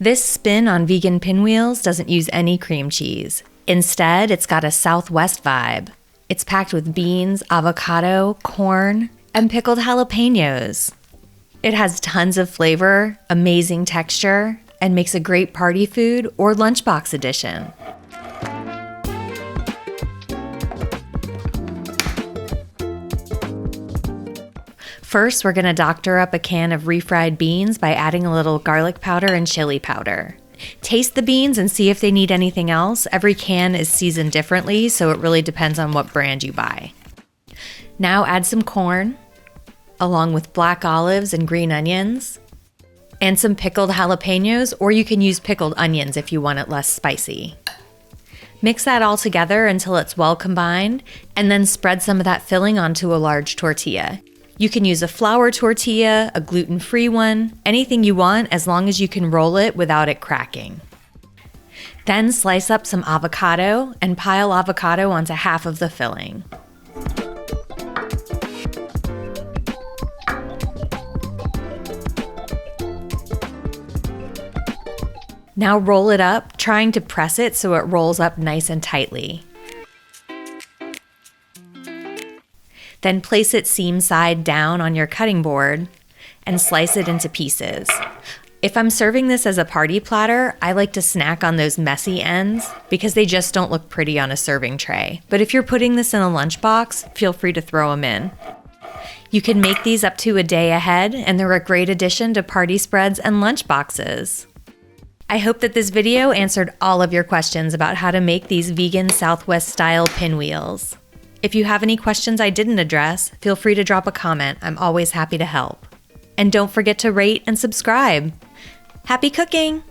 This spin on vegan pinwheels doesn't use any cream cheese. Instead, it's got a Southwest vibe. It's packed with beans, avocado, corn, and pickled jalapenos. It has tons of flavor, amazing texture, and makes a great party food or lunchbox addition. First, we're going to doctor up a can of refried beans by adding a little garlic powder and chili powder. Taste the beans and see if they need anything else. Every can is seasoned differently, so it really depends on what brand you buy. Now add some corn, along with black olives and green onions, and some pickled jalapenos, or you can use pickled onions if you want it less spicy. Mix that all together until it's well combined, and then spread some of that filling onto a large tortilla. You can use a flour tortilla, a gluten-free one, anything you want as long as you can roll it without it cracking. Then slice up some avocado and pile avocado onto half of the filling. Now roll it up, trying to press it so it rolls up nice and tightly. Then place it seam side down on your cutting board and slice it into pieces. If I'm serving this as a party platter, I like to snack on those messy ends because they just don't look pretty on a serving tray. But if you're putting this in a lunchbox, feel free to throw them in. You can make these up to a day ahead, and they're a great addition to party spreads and lunchboxes. I hope that this video answered all of your questions about how to make these vegan Southwest style pinwheels. If you have any questions I didn't address, feel free to drop a comment. I'm always happy to help. And don't forget to rate and subscribe. Happy cooking!